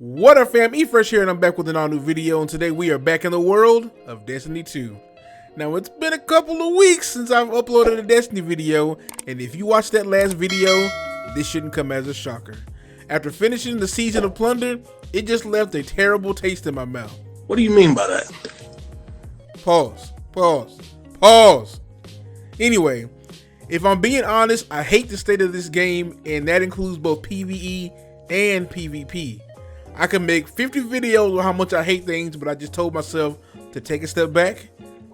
What up fam, Efresh here and I'm back with an all new video, and today we are back in the world of Destiny 2. Now it's been a couple of weeks since I've uploaded a Destiny video, and if you watched that last video, this shouldn't come as a shocker. After finishing the Season of Plunder, it just left a terrible taste in my mouth. What do you mean by that? Pause. Anyway, if I'm being honest, I hate the state of this game, and that includes both PvE and PvP. I can make 50 videos on how much I hate things, but I just told myself to take a step back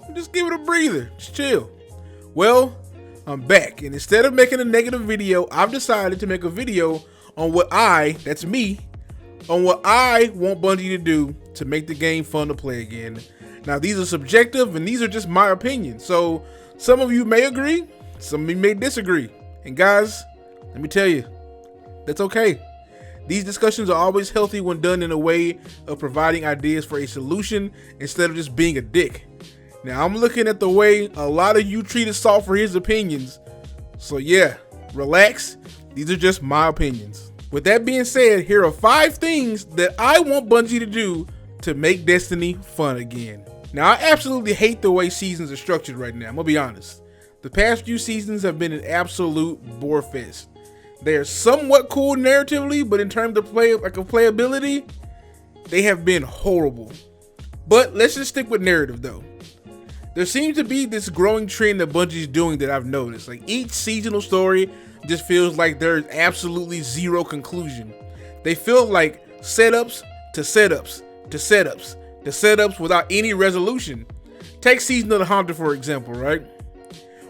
and just give it a breather, just chill. Well, I'm back, and instead of making a negative video, I've decided to make a video on what I want Bungie to do to make the game fun to play again. Now, these are subjective, and these are just my opinions, so some of you may agree, some of you may disagree, and guys, let me tell you, that's okay. These discussions are always healthy when done in a way of providing ideas for a solution instead of just being a dick. Now, I'm looking at the way a lot of you treated Salt for his opinions. So yeah, relax. These are just my opinions. With that being said, here are 5 things that I want Bungie to do to make Destiny fun again. Now, I absolutely hate the way seasons are structured right now. I'm gonna be honest. The past few seasons have been an absolute bore fest. They are somewhat cool narratively, but in terms of playability, they have been horrible. But let's just stick with narrative though. There seems to be this growing trend that Bungie's doing that I've noticed. Like each seasonal story just feels like there's absolutely zero conclusion. They feel like setups to setups to setups to setups without any resolution. Take Season of the Haunter for example, right?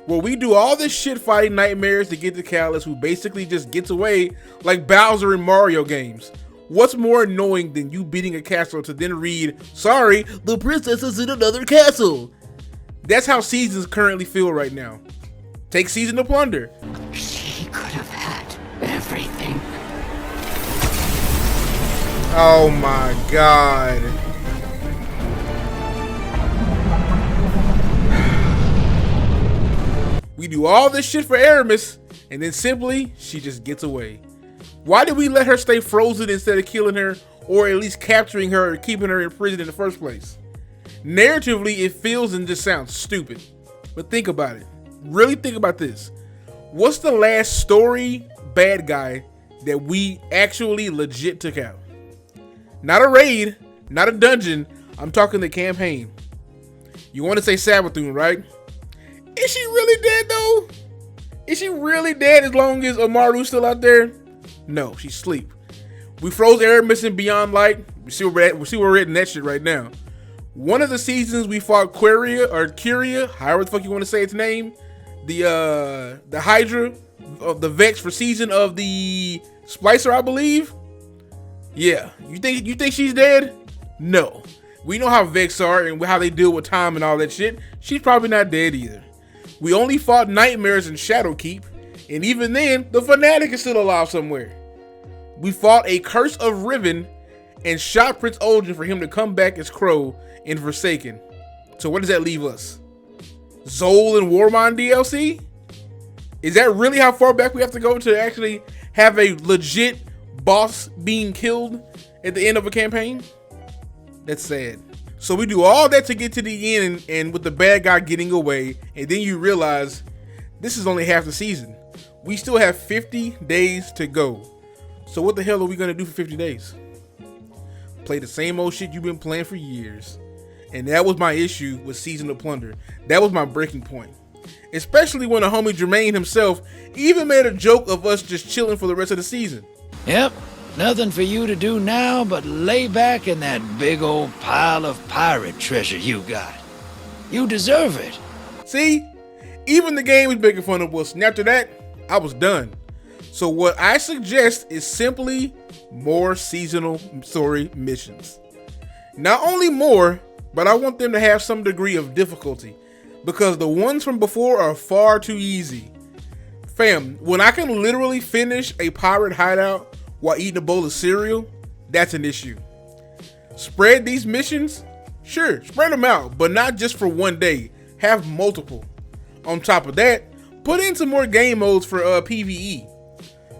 Where we do all this shit fighting nightmares to get to Callus, who basically just gets away like Bowser in Mario games. What's more annoying than you beating a castle to then read, "Sorry, the princess is in another castle"? That's how seasons currently feel right now. Take Season of Plunder. She could have had everything. Oh my god. We do all this shit for Aramis, and then simply, she just gets away. Why did we let her stay frozen instead of killing her, or at least capturing her or keeping her in prison in the first place? Narratively, it feels and just sounds stupid. But think about it. Really think about this. What's the last story bad guy that we actually legit took out? Not a raid, not a dungeon, I'm talking the campaign. You want to say Savathûn, right? Is she really dead though? Is she really dead as long as Amaru's still out there? No, she's asleep. We froze Aramis in Beyond Light. We see where we're at in that shit right now. One of the seasons we fought Curia, however the fuck you want to say its name, the Hydra of the Vex for Season of the Splicer, I believe. Yeah, you think she's dead? No. We know how Vex are and how they deal with time and all that shit. She's probably not dead either. We only fought Nightmares and Shadowkeep, and even then, the Fanatic is still alive somewhere. We fought a Curse of Riven and shot Prince Odin for him to come back as Crow in Forsaken. So what does that leave us? Zol and Warmind DLC? Is that really how far back we have to go to actually have a legit boss being killed at the end of a campaign? That's sad. So we do all that to get to the end and with the bad guy getting away, and then you realize this is only half the season. We still have 50 days to go. So what the hell are we gonna do for 50 days? Play the same old shit you've been playing for years. And that was my issue with Season of Plunder. That was my breaking point. Especially when the homie Jermaine himself even made a joke of us just chilling for the rest of the season. Yep. Nothing for you to do now but lay back in that big old pile of pirate treasure you got. You deserve it. See? Even the game was making fun of us, and after that, I was done. So what I suggest is simply more seasonal story missions. Not only more, but I want them to have some degree of difficulty, because the ones from before are far too easy. Fam, when I can literally finish a pirate hideout while eating a bowl of cereal, that's an issue. Spread these missions? Sure, spread them out, but not just for one day. Have multiple. On top of that, put in some more game modes for PvE.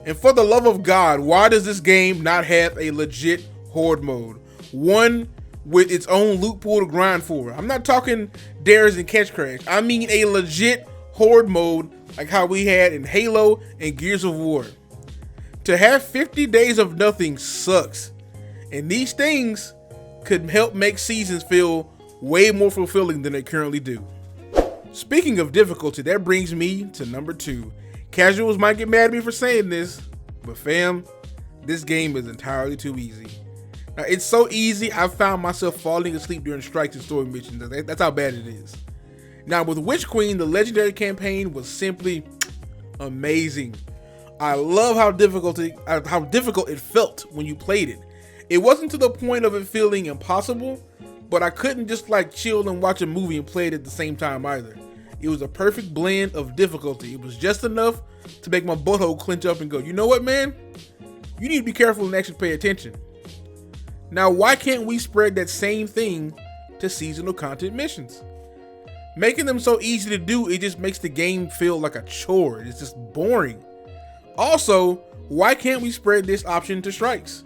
And for the love of God, why does this game not have a legit horde mode. One with its own loot pool to grind for. I'm not talking dares and catch crash. I mean a legit horde mode like how we had in Halo and Gears of War. To have 50 days of nothing sucks. And these things could help make seasons feel way more fulfilling than they currently do. Speaking of difficulty, that brings me to number 2. Casuals might get mad at me for saying this, but fam, this game is entirely too easy. Now, it's so easy, I found myself falling asleep during strikes and story missions. That's how bad it is. Now, with Witch Queen, the legendary campaign was simply amazing. I love how difficult it felt when you played it. It wasn't to the point of it feeling impossible, but I couldn't just like chill and watch a movie and play it at the same time either. It was a perfect blend of difficulty. It was just enough to make my butthole clench up and go, you know what, man? You need to be careful and actually pay attention. Now, why can't we spread that same thing to seasonal content missions? Making them so easy to do, it just makes the game feel like a chore. It's just boring. Also, why can't we spread this option to strikes?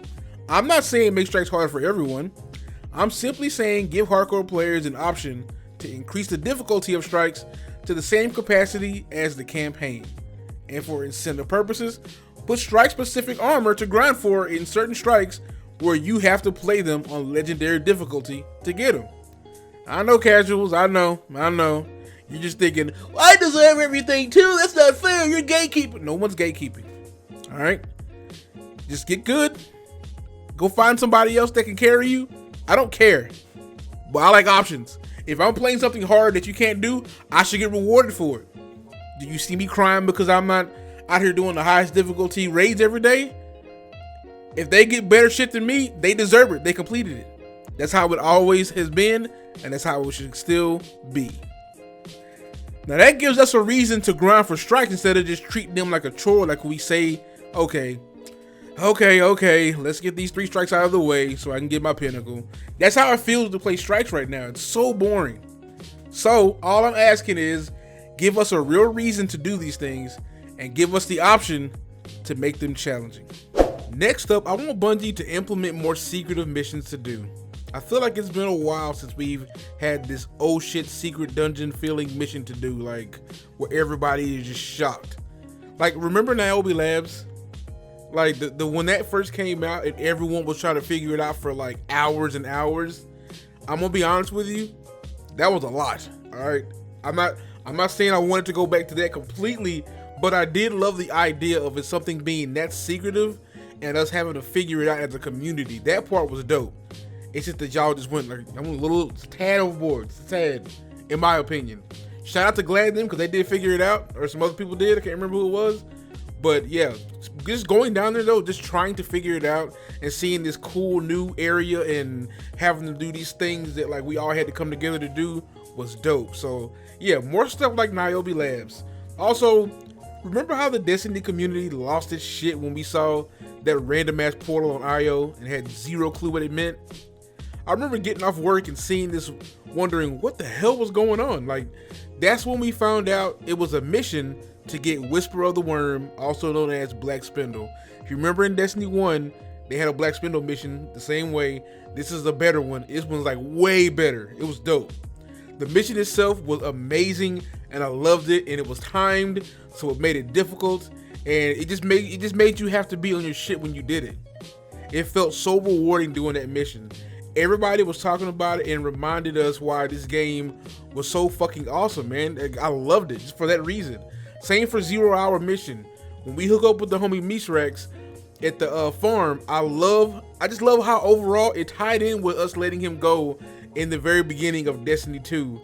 I'm not saying make strikes harder for everyone. I'm simply saying give hardcore players an option to increase the difficulty of strikes to the same capacity as the campaign. And for incentive purposes, put strike-specific armor to grind for in certain strikes where you have to play them on legendary difficulty to get them. I know, casuals, I know. You're just thinking, well, I deserve everything too, that's not fair, you're gatekeeping. No one's gatekeeping, all right? Just get good. Go find somebody else that can carry you. I don't care, but I like options. If I'm playing something hard that you can't do, I should get rewarded for it. Do you see me crying because I'm not out here doing the highest difficulty raids every day? If they get better shit than me, they deserve it. They completed it. That's how it always has been, and that's how it should still be. Now that gives us a reason to grind for strikes instead of just treating them like a chore, like we say, okay, let's get these 3 strikes out of the way so I can get my pinnacle. That's how it feels to play strikes right now. It's so boring. So all I'm asking is give us a real reason to do these things and give us the option to make them challenging. Next up, I want Bungie to implement more secretive missions to do. I feel like it's been a while since we've had this oh shit secret dungeon feeling mission to do, like where everybody is just shocked. Like, remember Niobe Labs? Like the when that first came out and everyone was trying to figure it out for like hours and hours. I'm gonna be honest with you, that was a lot. All right, I'm not saying I wanted to go back to that completely, but I did love the idea of it something being that secretive and us having to figure it out as a community. That part was dope. It's just that y'all just went like I'm a little tad overboard, tad, in my opinion. Shout out to Glad them because they did figure it out, or some other people did. I can't remember who it was. But yeah, just going down there though, just trying to figure it out and seeing this cool new area and having to do these things that like we all had to come together to do was dope. So yeah, more stuff like Niobe Labs. Also, remember how the Destiny community lost its shit when we saw that random ass portal on IO and had zero clue what it meant? I remember getting off work and seeing this, wondering what the hell was going on. Like, that's when we found out it was a mission to get Whisper of the Worm, also known as Black Spindle. If you remember in Destiny 1, they had a Black Spindle mission the same way. This is a better one. This one's like way better. It was dope. The mission itself was amazing and I loved it, and it was timed, so it made it difficult, and it just made you have to be on your shit when you did it. It felt so rewarding doing that mission. Everybody was talking about it and reminded us why this game was so fucking awesome, man. I loved it just for that reason. Same for 0 Hour Mission. When we hook up with the homie Misrax at the farm, I just love how overall it tied in with us letting him go in the very beginning of Destiny 2.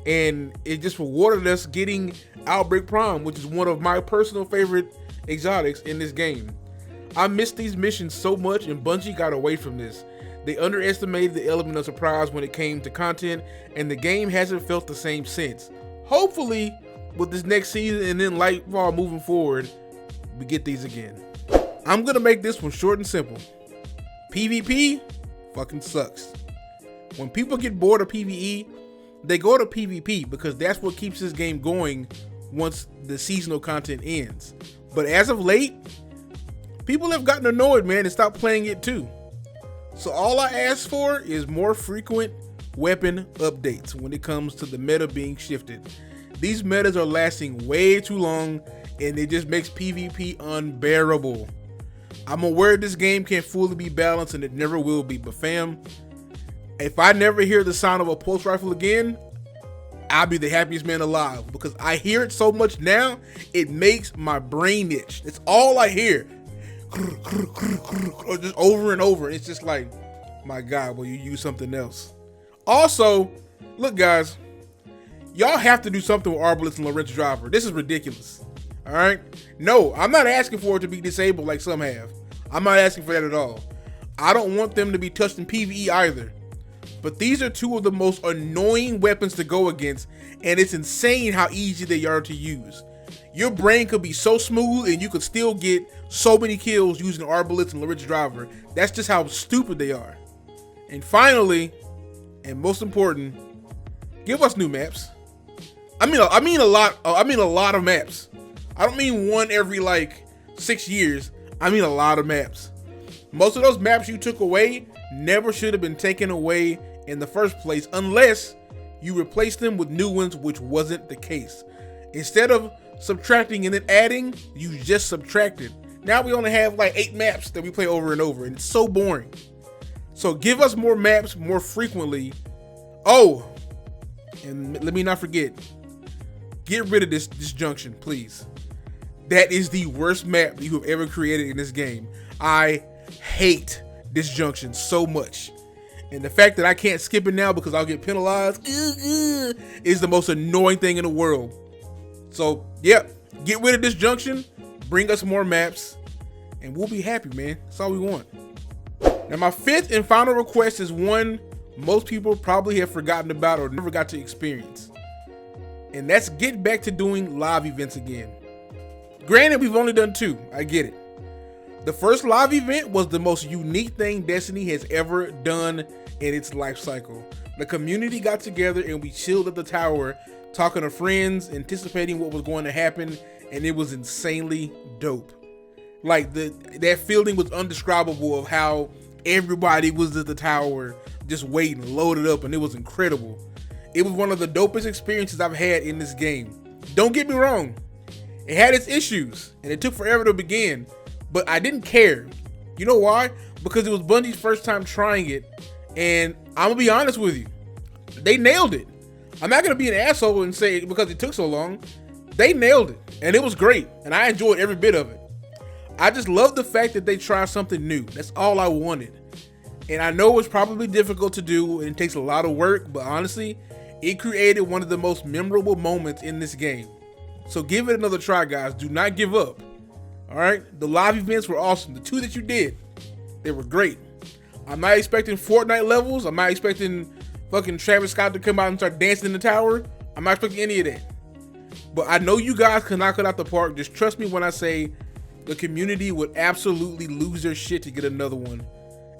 And it just rewarded us getting Outbreak Prime, which is one of my personal favorite exotics in this game. I missed these missions so much, and Bungie got away from this. They underestimated the element of surprise when it came to content, and the game hasn't felt the same since. Hopefully, with this next season and then Lightfall moving forward, we get these again. I'm gonna make this one short and simple. PvP fucking sucks. When people get bored of PvE, they go to PvP because that's what keeps this game going once the seasonal content ends. But as of late, people have gotten annoyed, man, and stopped playing it too. So all I ask for is more frequent weapon updates when it comes to the meta being shifted. These metas are lasting way too long, and it just makes PvP unbearable. I'm aware this game can't fully be balanced, and it never will be, but fam, if I never hear the sound of a pulse rifle again, I'll be the happiest man alive, because I hear it so much now, it makes my brain itch. It's all I hear. Just over and over. It's just like, my God, will you use something else? Also, look guys, y'all have to do something with Arbalest and Lorentz Driver. This is ridiculous. All right? No, I'm not asking for it to be disabled like some have. I'm not asking for that at all. I don't want them to be touched in PvE either. But these are two of the most annoying weapons to go against, and it's insane how easy they are to use. Your brain could be so smooth and you could still get so many kills using Arbalest and Lorentz Driver. That's just how stupid they are. And finally, and most important, give us new maps. I mean a lot of maps. I don't mean one every like 6 years. I mean a lot of maps. Most of those maps you took away never should have been taken away in the first place unless you replaced them with new ones, which wasn't the case. Instead of subtracting and then adding, you just subtracted. Now we only have like 8 maps that we play over and over, and it's so boring. So give us more maps more frequently. Oh, and let me not forget, get rid of this disjunction, please. That is the worst map you have ever created in this game. I hate disjunction so much. And the fact that I can't skip it now because I'll get penalized is the most annoying thing in the world. So, yeah, get rid of disjunction, bring us more maps, and we'll be happy, man. That's all we want. Now, my 5th and final request is one most people probably have forgotten about or never got to experience. And that's get back to doing live events again. Granted, we've only done 2. I get it. The first live event was the most unique thing Destiny has ever done in its life cycle. The community got together and we chilled at the tower, talking to friends, anticipating what was going to happen, and it was insanely dope. Like that feeling was undescribable of how everybody was at the tower just waiting, loaded up, and it was incredible. It was one of the dopest experiences I've had in this game. Don't get me wrong, it had its issues and it took forever to begin, but I didn't care. You know why? Because it was Bungie's first time trying it, and I'm gonna be honest with you, they nailed it. I'm not gonna be an asshole and say because it took so long. They nailed it, and it was great, and I enjoyed every bit of it. I just love the fact that they tried something new. That's all I wanted. And I know it's probably difficult to do and it takes a lot of work, but honestly, it created one of the most memorable moments in this game. So give it another try, guys. Do not give up. All right? The live events were awesome. The 2 that you did, they were great. I'm not expecting Fortnite levels. I'm not expecting fucking Travis Scott to come out and start dancing in the tower. I'm not expecting any of that. But I know you guys can knock it out the park. Just trust me when I say the community would absolutely lose their shit to get another one.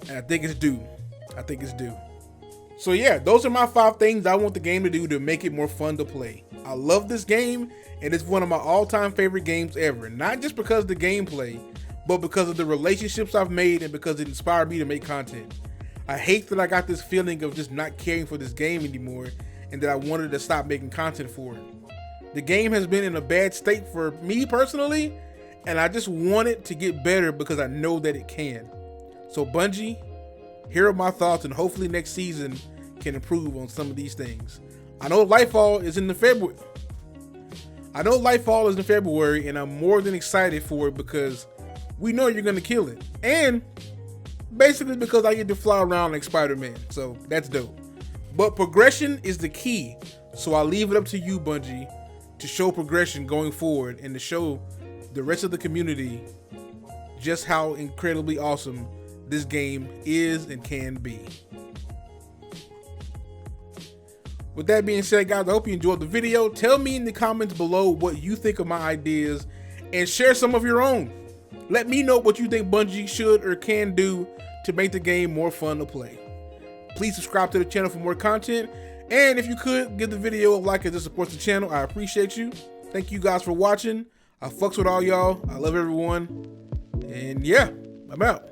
And I think it's due. I think it's due. So yeah, those are my 5 things I want the game to do to make it more fun to play. I love this game, and it's one of my all-time favorite games ever. Not just because of the gameplay, but because of the relationships I've made and because it inspired me to make content. I hate that I got this feeling of just not caring for this game anymore and that I wanted to stop making content for it. The game has been in a bad state for me personally, and I just want it to get better because I know that it can. So Bungie, here are my thoughts, and hopefully next season can improve on some of these things. I know Lightfall is in February, and I'm more than excited for it because we know you're gonna kill it, and basically because I get to fly around like Spider-Man, so that's dope. But progression is the key, so I'll leave it up to you, Bungie, to show progression going forward and to show the rest of the community just how incredibly awesome this game is and can be. With that being said, guys, I hope you enjoyed the video. Tell me in the comments below what you think of my ideas and share some of your own. Let me know what you think Bungie should or can do to make the game more fun to play. Please subscribe to the channel for more content, and if you could, give the video a like as it supports the channel. I appreciate you. Thank you guys for watching. I fucks with all y'all. I love everyone. And yeah, I'm out.